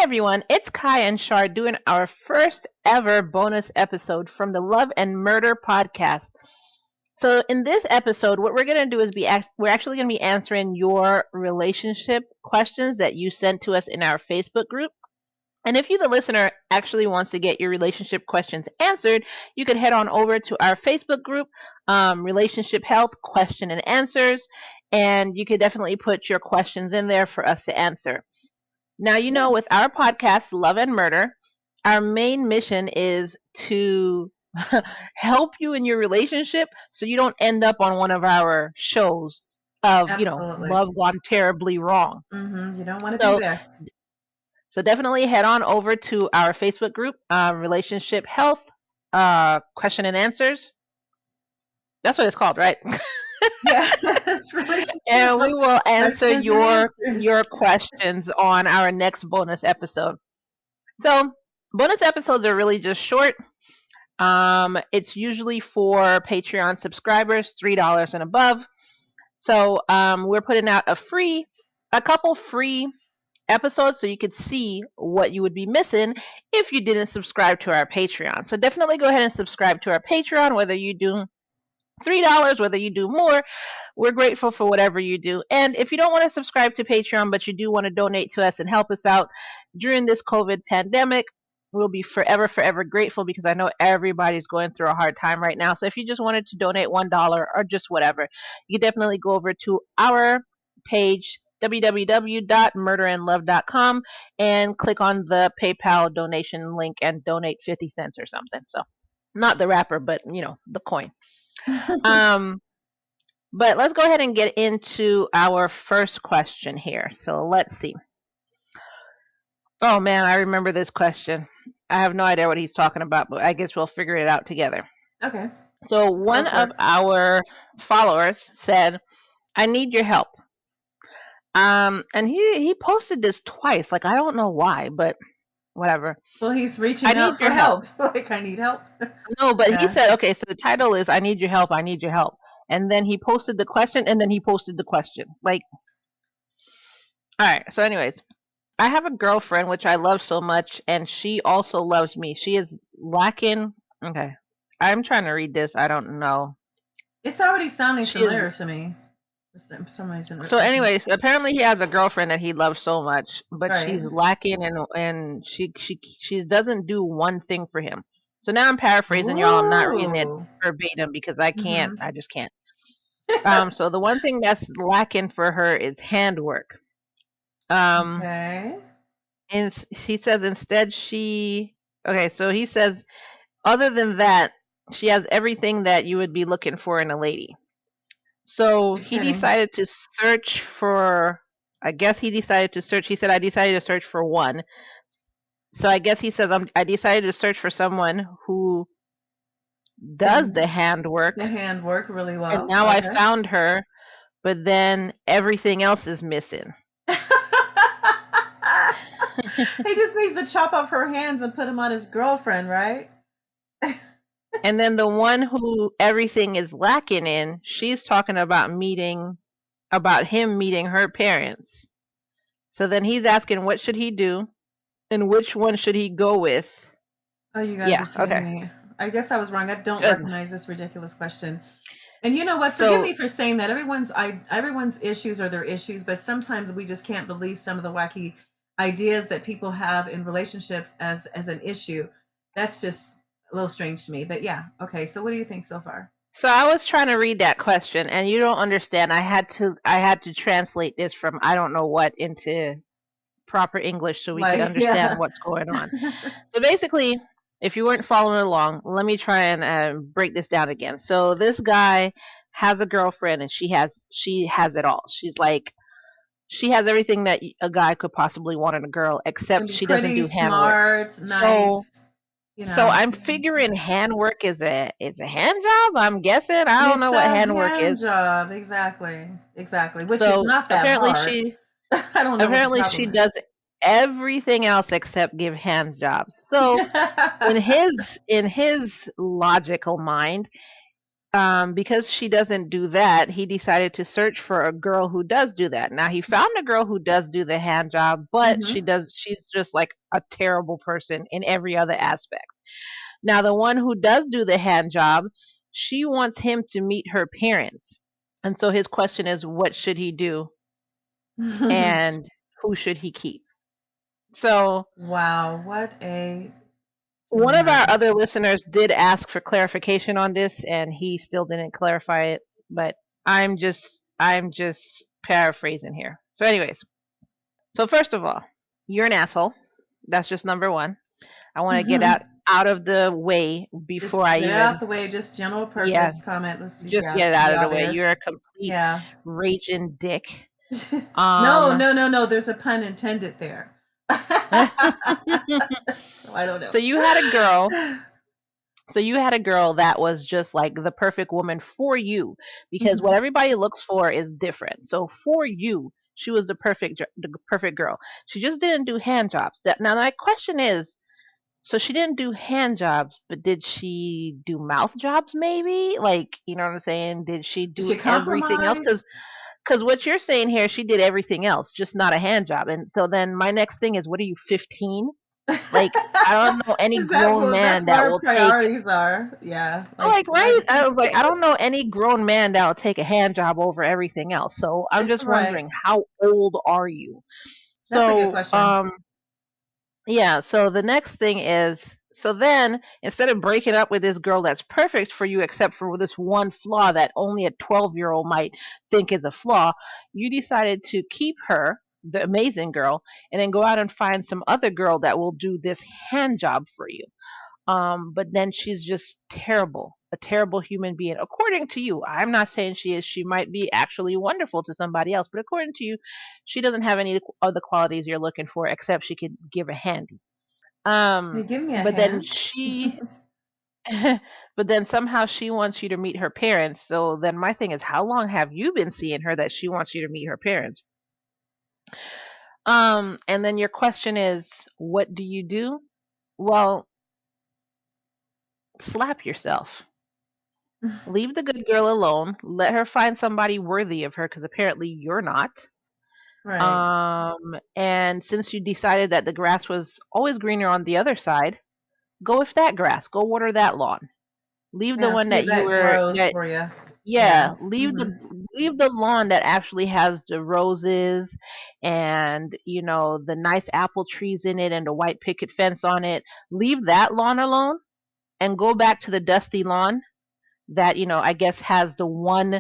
everyone, it's Kai and Shar doing our first ever bonus episode from the Love and Murder podcast. So, in this episode, what we're going to do is we're actually going to be answering your relationship questions that you sent to us in our Facebook group. And if you, the listener, actually wants to get your relationship questions answered, you can head on over to our Facebook group, Relationship Health Question and Answers, and you can definitely put your questions in there for us to answer. Now, Yeah. with our podcast, Love and Murder, our main mission is to help you in your relationship so you don't end up on one of our shows of, Absolutely. love gone terribly wrong. You don't want to be So, there. so definitely head on over to our Facebook group, Relationship Health Question and Answers. That's what it's called, right? Yes, relationship And we will answer questions and your answers. questions on our next bonus episode. So, bonus episodes are really just short. It's usually for Patreon subscribers, $3 and above. So, we're putting out a couple free episodes so you could see what you would be missing if you didn't subscribe to our Patreon. So definitely go ahead and subscribe to our Patreon, whether you do $3, whether you do more. We're grateful for whatever you do. And if you don't want to subscribe to Patreon, but you do want to donate to us and help us out during this COVID pandemic, we'll be forever, forever grateful because I know everybody's going through a hard time right now. So if you just wanted to donate $1 or just whatever, you definitely go over to our page, www.murderandlove.com, and click on the PayPal donation link and donate 50 cents or something. So not the rapper, but the coin. Um, but let's go ahead and get into our first question here. So let's see. Oh man, I remember this question. I have no idea what he's talking about, but I guess we'll figure it out together. Okay. So one of our followers said, "I need your help." And he posted this twice. Like I don't know why, but whatever. Well, he's reaching I need out for your help. Like, I need help. No, but he Yeah. said, okay, so the title is "I need your help. I need your help." And then he posted the question, and then he posted the question. Like, all right. So, anyways, I have a girlfriend which I love so much, and she also loves me. She is lacking. Okay, I'm trying to read this. I don't know. It's already sounding She is familiar to me. For some reason. so. Anyways, apparently he has a girlfriend that he loves so much, but Right. she's lacking, and she doesn't do one thing for him. So now I'm paraphrasing, y'all. I'm not reading it Ooh. verbatim because I can't. I just can't. Okay. So the one thing that's lacking for her is handwork. And he says instead okay, so he says other than that, she has everything that you would be looking for in a lady. So he decided to search for, I guess he decided to search, he said, I decided to search for one. So I guess he says, I decided to search for someone who does the handwork. The handwork really well. And now I found her, but then everything else is missing. He just needs to chop off her hands and put them on his girlfriend, right? And then the one who everything is lacking in, she's talking about him meeting her parents. So then he's asking, what should he do, and which one should he go with? Oh, you got yeah. Okay. Me. I guess I was wrong. I don't recognize this ridiculous question. And you know what? Forgive me for saying that. Everyone's issues are their issues, but sometimes we just can't believe some of the wacky ideas that people have in relationships as an issue. That's just a little strange to me. But yeah, okay. So what do you think so far? So I was trying to read that question, and you don't understand. I had to translate this from I don't know what into proper English so we could understand what's going on. So basically, if you weren't following along, let me try and break this down again. So this guy has a girlfriend, and she has it all. She has everything that a guy could possibly want in a girl, except she doesn't do handwork. Smart, nice. So I'm figuring handwork is a hand job. I'm guessing. I don't know what handwork is. Job, exactly. Which is not that apparently hard. I don't know. Apparently she does everything else except give hand jobs. So in his logical mind, because she doesn't do that, he decided to search for a girl who does do that. Now he found a girl who does do the hand job, but Mm-hmm. she's just like a terrible person in every other aspect. Now the one who does do the hand job, she wants him to meet her parents. And so his question is, what should he do and who should he keep? So Wow, what a one of our dilemma. other listeners did ask for clarification on this, and he still didn't clarify it. But I'm just paraphrasing here. So, anyways, so first of all, you're an asshole. That's just number one. I want to get out of the way before Just I get it out even, the way, just general yeah, purpose comment. Let's see. just Yeah, get it it's out the of the way. You're obvious. a complete Yeah. raging dick. No, Um, no, no, no. There's a pun intended there. So I don't know. so you had a girl So you had a girl that was just like the perfect woman for you, because what Mhm. everybody looks for is different. So for you, she was the perfect girl. She just didn't do hand jobs. Now my question is, so she didn't do hand jobs, but did she do mouth jobs maybe? Like, you know what I'm saying? Did she Is do she everything else? Cuz compromised? cuz what you're saying here, she did everything else, just not a hand job. And so then my next thing is, what are you, 15? Like, I don't know any Is that grown well? That's man where that our will take, priorities are. Yeah, like like, what? right? I was like, I don't know any grown man that will take a hand job over everything else. So I'm just Right. wondering, how old are you? That's a good So, question. yeah. So the next thing is, so then instead of breaking up with this girl that's perfect for you, except for this one flaw that only a 12-year-old might think is a flaw, you decided to keep her, the amazing girl, and then go out and find some other girl that will do this hand job for you. But then she's just terrible, a terrible human being, according to you. I'm not saying she is. She might be actually wonderful to somebody else, but according to you, she doesn't have any of the qualities you're looking for, except she could give a handy. Can you give me a But then hand? she, but then somehow she wants you to meet her parents. So then my thing is, how long have you been seeing her that she wants you to meet her parents? And then your question is, what do you do? Well, slap yourself. Leave the good girl alone. Let her find somebody worthy of her, because apparently you're not. Right. And since you decided that the grass was always greener on the other side, go with that grass. Go water that lawn. Leave the Yeah, one see that if you that were grows that for you. Yeah. yeah, Hmm. leave the lawn that actually has the roses and, the nice apple trees in it and the white picket fence on it. Leave that lawn alone and go back to the dusty lawn that, I guess has the one,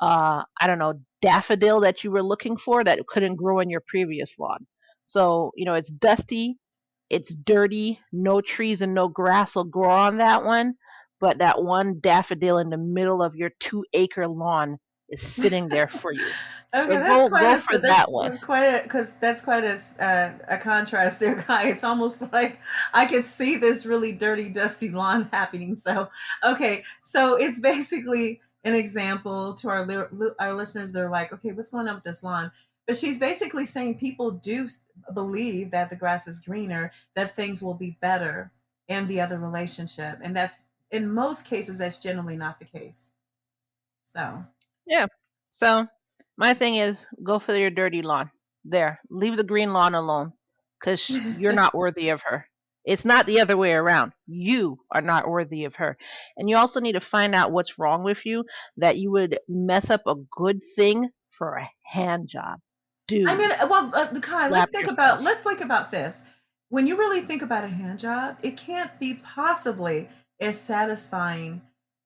I don't know, daffodil that you were looking for that couldn't grow in your previous lawn. So, it's dusty, it's dirty, no trees and no grass will grow on that one, but that one daffodil in the middle of your 2-acre lawn is sitting there for you. Okay, So that's go for that's that one. quite a because that's quite a contrast there, Guy. It's almost like I could see this really dirty, dusty lawn happening. So, okay, so it's basically an example to our listeners. They're like, okay, what's going on with this lawn? But she's basically saying people do believe that the grass is greener, that things will be better in the other relationship, and that's in most cases that's generally not the case. So. Yeah. So my thing is, go for your dirty lawn. There. Leave the green lawn alone, because you're not worthy of her. It's not the other way around. You are not worthy of her. And you also need to find out what's wrong with you that you would mess up a good thing for a hand job. I mean, Dude, well, Kai, slap yourself. let's think about this. When you really think about a hand job, it can't be possibly as satisfying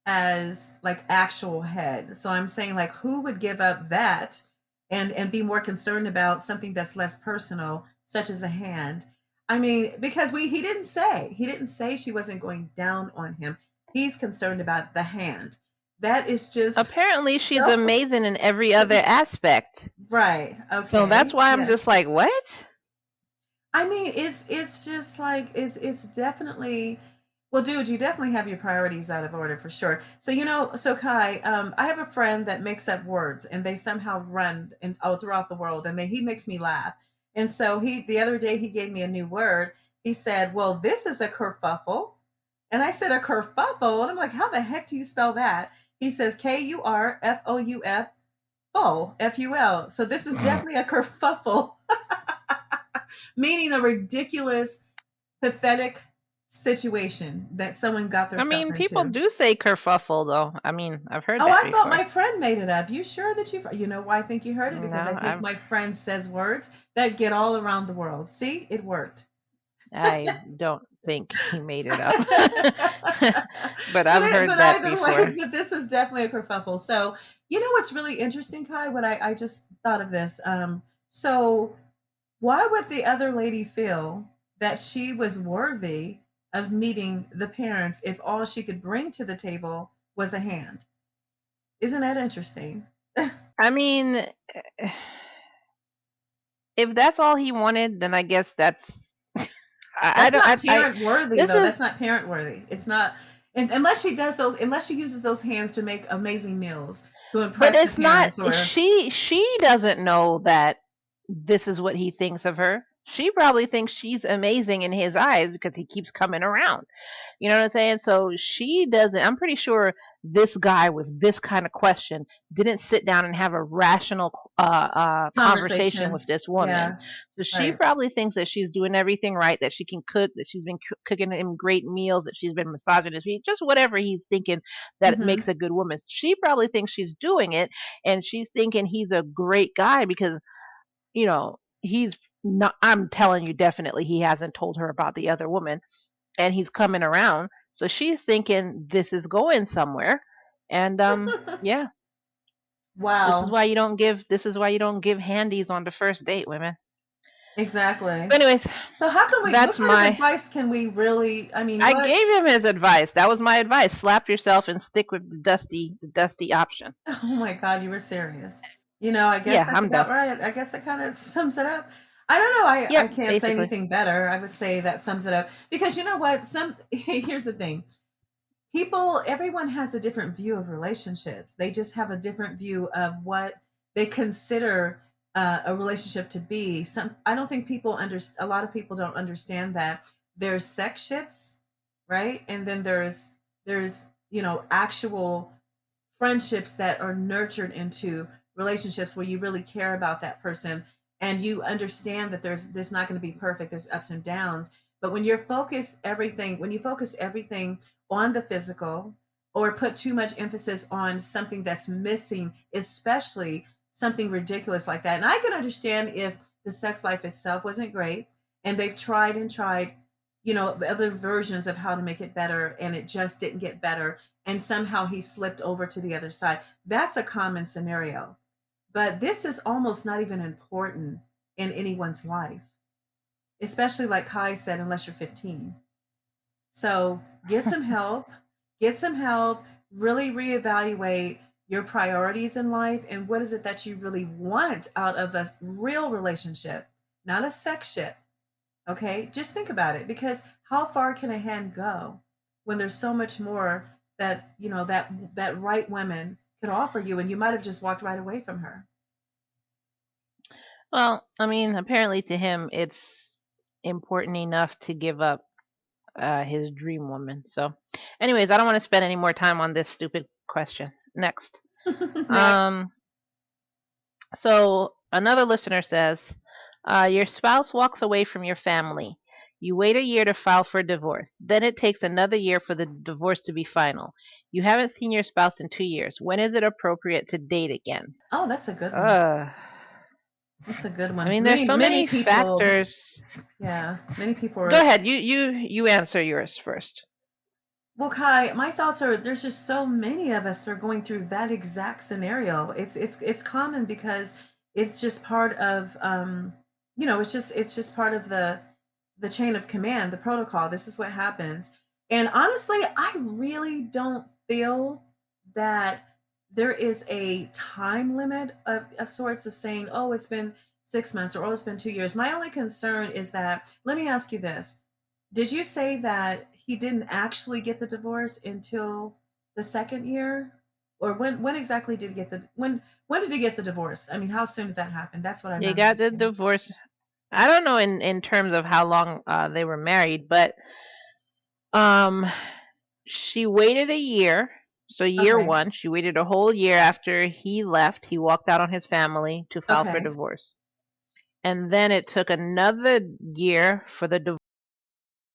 as like actual head. So I'm saying like who would give up that and be more concerned about something that's less personal, such as a hand? I mean, because we he didn't say she wasn't going down on him. He's concerned about the hand. That is just Apparently, she's so amazing in every other aspect. right. So that's Okay. why I'm Yeah. just like, what? I mean, it's just like it's definitely well, dude, you definitely have your priorities out of order for sure. So so Kai, I have a friend that makes up words, and they somehow run and throughout the world, and he makes me laugh. And so he the other day he gave me a new word. He said, "Well, this is a kerfuffle," and I said a kerfuffle, and I'm like, "How the heck do you spell that?" He says KURFOUF, full, FUL. So this is definitely a kerfuffle, meaning a ridiculous, pathetic situation that someone got I themselves mean, people into. do say kerfuffle, though. I mean, I've heard Oh, that I thought before. my friend made it up. You sure that you know why I think you heard it? Because I No, think my friend says words that get all around the world. See, it worked. I don't think he made it up. But but I've heard but that either way, before. but this is definitely a kerfuffle. So you know what's really interesting, Kai? What I just thought of this. So why would the other lady feel that she was worthy of meeting the parents if all she could bring to the table was a hand? Isn't that interesting? I mean, if that's all he wanted, then I guess that's. I That's don't. not parent worthy, This though. is. That's not parent worthy. It's not, and unless she does those, unless she uses those hands to make amazing meals to But impress the it's not. parents, or She doesn't know that this is what he thinks of her. She probably thinks she's amazing in his eyes because he keeps coming around. You know what I'm saying? So she doesn't. I'm pretty sure this guy with this kind of question didn't sit down and have a rational conversation conversation. with this woman. Yeah, So she right. probably thinks that she's doing everything right, that she can cook, that she's been cooking him great meals, that she's been massaging his feet, just whatever he's thinking that Hmm. makes a good woman. She probably thinks she's doing it, and she's thinking he's a great guy because he's not. I'm telling you, definitely, he hasn't told her about the other woman, and he's coming around. So she's thinking this is going somewhere, and yeah, this is Wow. why you don't give. This is why you don't give handies on the first date, women. Exactly. But anyways, So how can we? What that's kind of my. advice can we really? I mean, I what? gave him his advice. That was my advice. Slap yourself and stick with the dusty option. Oh my God, you were serious. You know, I guess Yeah, that's I'm done. about right. I guess it kind of sums it up. I don't know. I Yep, can't say basically. anything better. I would say that sums it up because you know what? Here's the thing. Everyone has a different view of relationships. They just have a different view of what they consider a relationship to be. I don't think a lot of people don't understand that there's sex ships, right? And then there's actual friendships that are nurtured into relationships where you really care about that person and you understand that there's not going to be perfect, there's ups and downs. But when you focus everything on the physical or put too much emphasis on something that's missing, especially something ridiculous like that. And I can understand if the sex life itself wasn't great and they've tried and tried, other versions of how to make it better and it just didn't get better. And somehow he slipped over to the other side. That's a common scenario. But this is almost not even important in anyone's life, especially like Kai said, unless you're 15. So get some help, really reevaluate your priorities in life and what is it that you really want out of a real relationship, not a sex ship. Okay, just think about it because how far can a hand go when there's so much more that that right woman could offer you, and you might have just walked right away from her. Well, I mean, apparently to him, it's important enough to give up his dream woman. So, anyways, I don't want to spend any more time on this stupid question. Next. Next. Um, so another listener says, your spouse walks away from your family. You wait a year to file for divorce. Then it takes another year for the divorce to be final. You haven't seen your spouse in 2 years. When is it appropriate to date again? Oh, that's a good one. Uh, That's a good I one. mean, there's Many so many many people, factors. yeah, many people Go are. ahead. You answer yours first. Well, Kai, my thoughts are there's just so many of us that are going through that exact scenario. It's common because it's just part of it's just part of the chain of command, the protocol. This is what happens. And honestly, I really don't feel that there is a time limit of sorts of saying, oh, it's been 6 months or oh, it's been 2 years. My only concern is that, let me ask you this. Did you say that he didn't actually get the divorce until the second year? Or when exactly did he get the when did he get the divorce? I mean, how soon did that happen? That's what I'm They not got the understanding. divorce. I don't know in terms of how long they were married, but um, she waited a year. So year Okay. one, she waited a whole year after he left. He walked out on his family to file for Okay. divorce. And then it took another year for the divorce